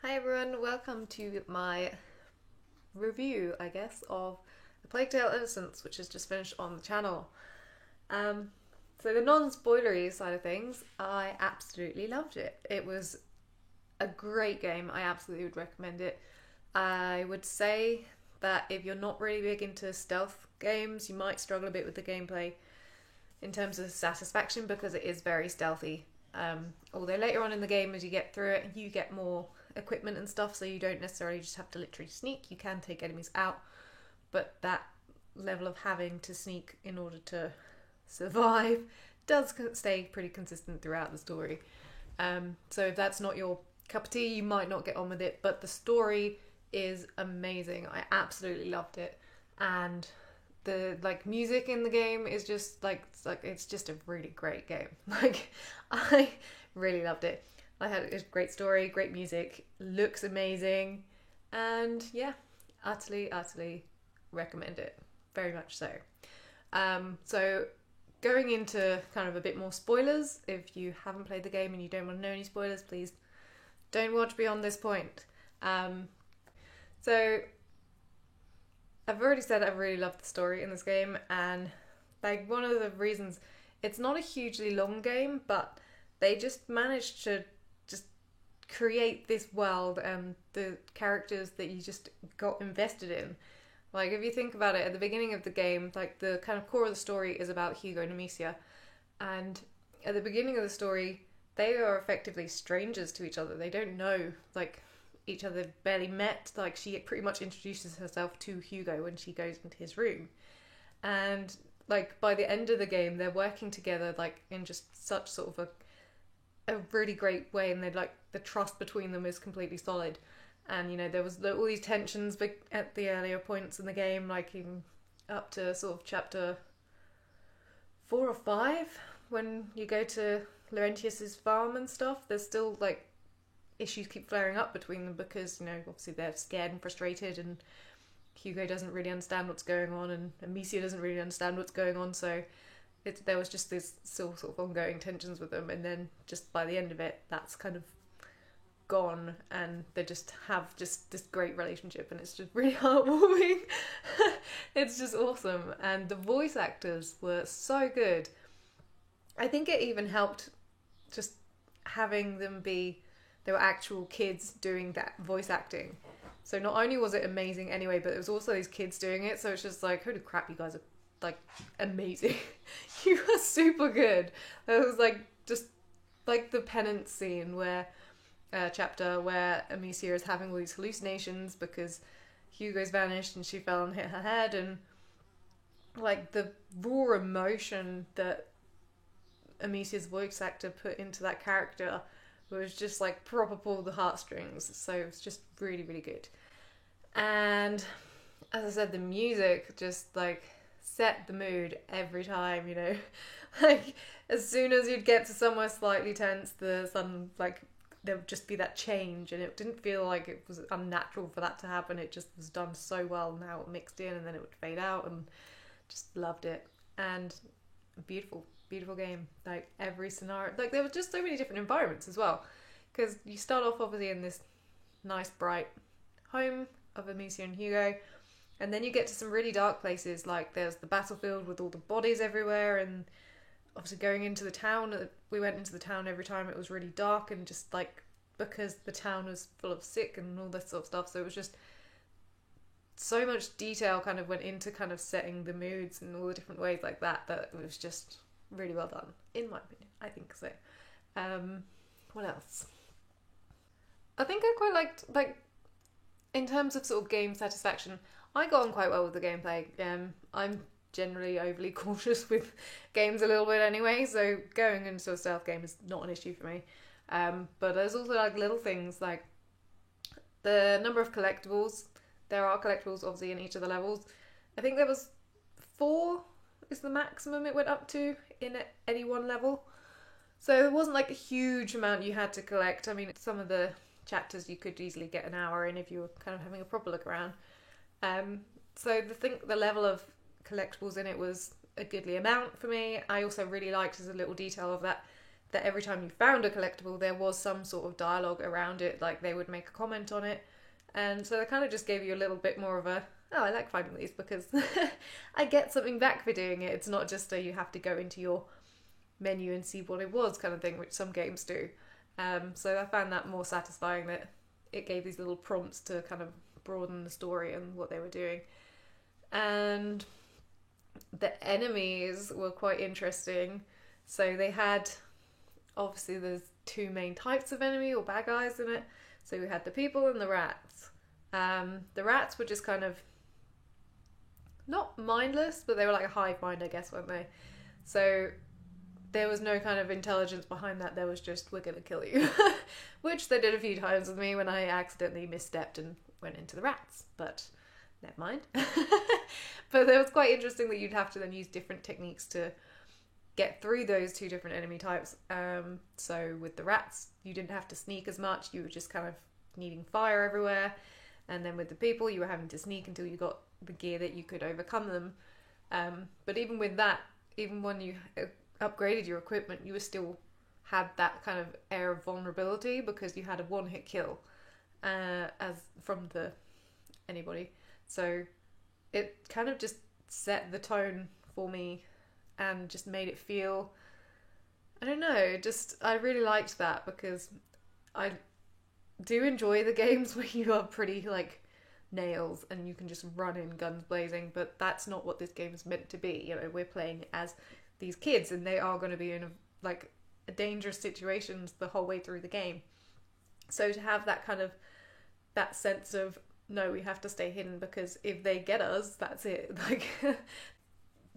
Hi everyone, welcome to my review, I guess, of The Plague Tale Innocence, which has just finished on the channel. So the non-spoilery side of things, I absolutely loved it. It was a great game. I absolutely would recommend it. I would say that if you're not really big into stealth games, you might struggle a bit with the gameplay in terms of satisfaction because it is very stealthy. Although later on in the game, as you get through it, you get more equipment and stuff, so you don't necessarily just have to literally sneak. You can take enemies out, but that level of having to sneak in order to survive does stay pretty consistent throughout the story. So if that's not your cup of tea, you might not get on with it, but the story is amazing. I absolutely loved it, and the music in the game is just it's just a really great game. I really loved it. I had a great story, great music, looks amazing, and yeah, utterly recommend it. Very much so. So going into kind of a bit more spoilers, if you haven't played the game and you don't want to know any spoilers, please don't watch beyond this point. So I've already said I really loved the story in this game, and one of the reasons, it's not a hugely long game, but they just managed to just create this world and the characters that you just got invested in. If you think about it, at the beginning of the game, the kind of core of the story is about Hugo and Amicia, and at the beginning of the story, they are effectively strangers to each other. They don't know each other, barely met. She pretty much introduces herself to Hugo when she goes into his room, and by the end of the game, they're working together in just such sort of a really great way, and the trust between them is completely solid. And there was all these tensions at the earlier points in the game, in up to sort of chapter 4 or 5, when you go to Laurentius's farm and stuff. There's still issues keep flaring up between them because obviously they're scared and frustrated, and Hugo doesn't really understand what's going on, and Amicia doesn't really understand what's going on. So there was just this still sort of ongoing tensions with them, and then just by the end of it, that's kind of gone, and they just have just this great relationship, and it's just really heartwarming. It's just awesome, and the voice actors were so good. I think it even helped just having them they were actual kids doing that voice acting. So not only was it amazing anyway, but it was also these kids doing it, so it's just holy crap, you guys are amazing. You are super good. It was just the penance scene where chapter where Amicia is having all these hallucinations because Hugo's vanished and she fell and hit her head, and the raw emotion that Amicia's voice actor put into that character was just proper pull the heartstrings. So it was just really, really good. And as I said, the music just set the mood every time, as soon as you'd get to somewhere slightly tense, the sun there would just be that change, and it didn't feel like it was unnatural for that to happen. It just was done so well, now it mixed in and then it would fade out, and just loved it. And beautiful game. Every scenario, there were just so many different environments as well, because you start off obviously in this nice bright home of Amicia and Hugo, and then you get to some really dark places, there's the battlefield with all the bodies everywhere, and obviously going into the town. We went into the town every time it was really dark, and just because the town was full of sick and all this sort of stuff, so it was just so much detail kind of went into kind of setting the moods and all the different ways that it was just really well done, in my opinion. I think so. What else? I think I quite liked, in terms of sort of game satisfaction, I got on quite well with the gameplay. I'm generally overly cautious with games a little bit anyway, so going into a stealth game is not an issue for me. But there's also little things the number of collectibles. There are collectibles obviously in each of the levels. I think there was 4 is the maximum it went up to in any one level. So it wasn't a huge amount you had to collect. I mean, some of the chapters you could easily get an hour in if you were kind of having a proper look around. So the level of collectibles in it was a goodly amount for me. I also really liked, as a little detail of that, that every time you found a collectible, there was some sort of dialogue around it, like they would make a comment on it. And so they kind of just gave you a little bit more of a, oh, I like finding these because I get something back for doing it. It's not just you have to go into your menu and see what it was kind of thing, which some games do. So I found that more satisfying, that it gave these little prompts to kind of broaden the story and what they were doing. And the enemies were quite interesting. So they had, obviously there's two main types of enemy or bad guys in it. So we had the people and the rats. The rats were just kind of not mindless, but they were like a hive mind, I guess, weren't they? So there was no kind of intelligence behind that. There was just, we're going to kill you. Which they did a few times with me when I accidentally misstepped and went into the rats. But never mind. But it was quite interesting that you'd have to then use different techniques to get through those two different enemy types. So with the rats, you didn't have to sneak as much. You were just kind of needing fire everywhere. And then with the people, you were having to sneak until you got the gear that you could overcome them. But even with that, even when you upgraded your equipment, you were still had that kind of air of vulnerability because you had a one-hit kill as from the anybody. So it kind of just set the tone for me and just made it feel, I don't know, just I really liked that because I do enjoy the games where you are pretty like nails and you can just run in guns blazing, but that's not what this game is meant to be. You know, we're playing as these kids and they are going to be in a dangerous situations the whole way through the game. So to have that kind of that sense of, no, we have to stay hidden because if they get us, that's it. Like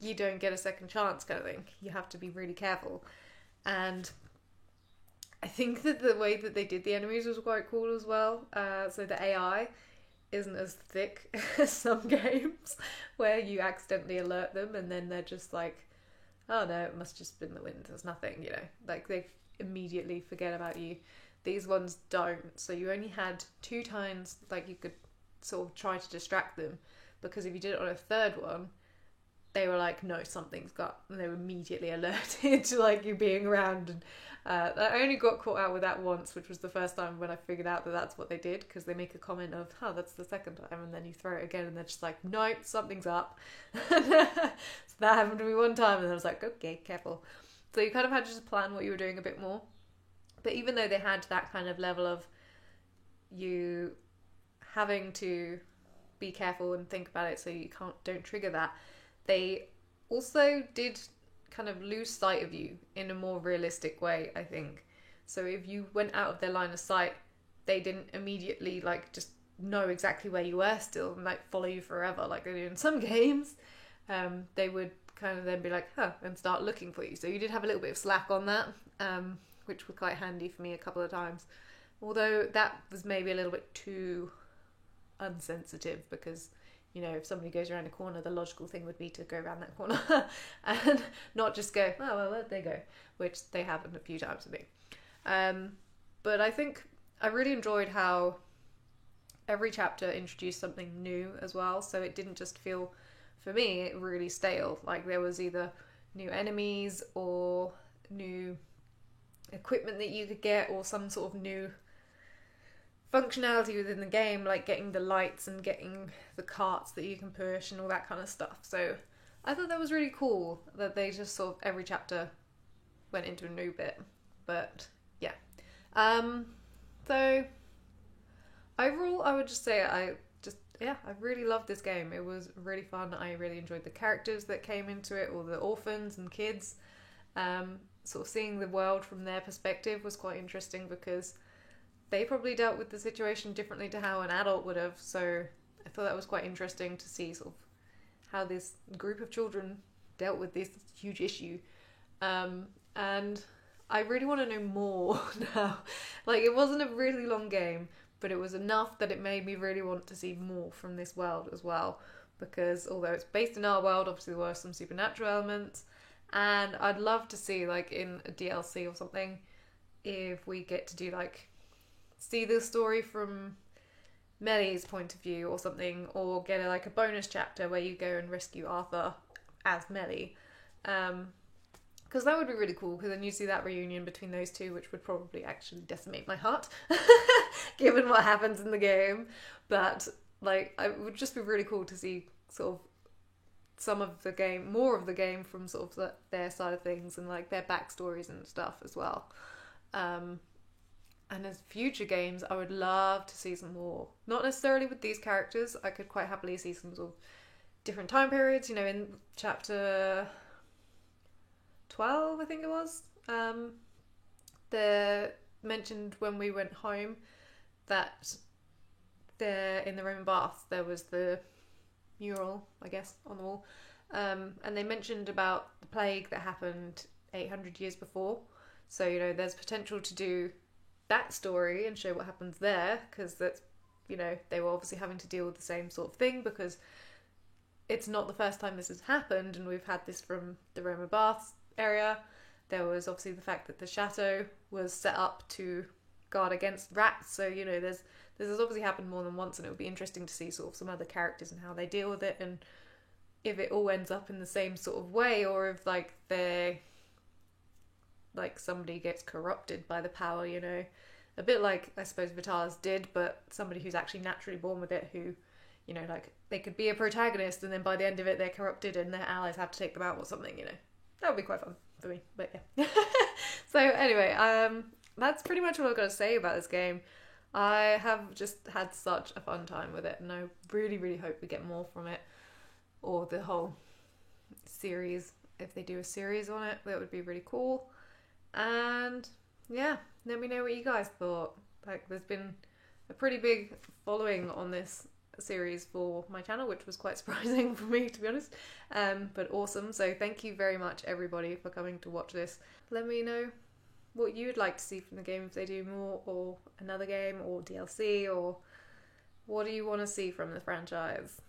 you don't get a second chance kind of thing. You have to be really careful. And I think that the way that they did the enemies was quite cool as well. So the AI isn't as thick as some games where you accidentally alert them and then they're just like, oh no, it must just been the wind, there's nothing, you know, like they immediately forget about you. These ones don't. So you only had 2 times like you could sort of try to distract them, because if you did it on a third one, they were like, no, something's got, and they were immediately alerted to like you being around. And I only got caught out with that once, which was the first time when I figured out that that's what they did, because they make a comment of, oh, that's the second time, and then you throw it again and they're just like, no, something's up. So that happened to me one time and I was like, okay, careful. So you kind of had to just plan what you were doing a bit more. But even though they had that kind of level of you having to be careful and think about it so you don't trigger that, they also did kind of lose sight of you in a more realistic way, I think. So if you went out of their line of sight, they didn't immediately like just know exactly where you were still and like follow you forever like they do in some games. They would kind of then be like, huh, and start looking for you. So you did have a little bit of slack on that, which was quite handy for me a couple of times. Although that was maybe a little bit too unsensitive, because, you know, if somebody goes around a corner, the logical thing would be to go around that corner and not just go, oh, well, where'd they go? Which they happened a few times with me. But I think I really enjoyed how every chapter introduced something new as well. So it didn't just feel, for me, really stale. Like there was either new enemies or new equipment that you could get, or some sort of new functionality within the game, like getting the lights and getting the carts that you can push and all that kind of stuff. So I thought that was really cool that they just sort of every chapter went into a new bit. But yeah. So overall, I would just say I really loved this game. It was really fun. I really enjoyed the characters that came into it, all the orphans and kids. Sort of seeing the world from their perspective was quite interesting, because they probably dealt with the situation differently to how an adult would have. So I thought that was quite interesting to see sort of how this group of children dealt with this huge issue. And I really want to know more now. Like, it wasn't a really long game, but it was enough that it made me really want to see more from this world as well. Because although it's based in our world, obviously there were some supernatural elements. And I'd love to see, like, in a DLC or something, if we get to do, like, see the story from Mellie's point of view or something, or get like a bonus chapter where you go and rescue Arthur as Mellie. Because that would be really cool, because then you see that reunion between those two, which would probably actually decimate my heart, given what happens in the game. But, like, it would just be really cool to see sort of some of the game, more of the game from sort of their side of things, and, like, their backstories and stuff as well. And as future games, I would love to see some more. Not necessarily with these characters. I could quite happily see some sort of different time periods, you know, in chapter 12, I think it was. They mentioned when we went home that there in the Roman baths there was the mural, I guess, on the wall. And they mentioned about the plague that happened 800 years before. So, you know, there's potential to do that story and show what happens there, because that's, you know, they were obviously having to deal with the same sort of thing, because it's not the first time this has happened, and we've had this from the Roma Baths area. There was obviously the fact that the chateau was set up to guard against rats, so, you know, this has obviously happened more than once, and it would be interesting to see sort of some other characters and how they deal with it, and if it all ends up in the same sort of way, or if, like, they're like somebody gets corrupted by the power, you know, a bit like I suppose Vitalis did, but somebody who's actually naturally born with it, who, you know, like, they could be a protagonist and then by the end of it they're corrupted and their allies have to take them out or something, you know. That would be quite fun for me, but yeah. So anyway, that's pretty much what I've got to say about this game. I have just had such a fun time with it, and I really, really hope we get more from it, or the whole series. If they do a series on it, that would be really cool. And yeah, let me know what you guys thought. Like, there's been a pretty big following on this series for my channel, which was quite surprising for me, to be honest, but awesome. So thank you very much, everybody, for coming to watch this. Let me know what you'd like to see from the game, if they do more, or another game, or DLC, or what do you want to see from the franchise.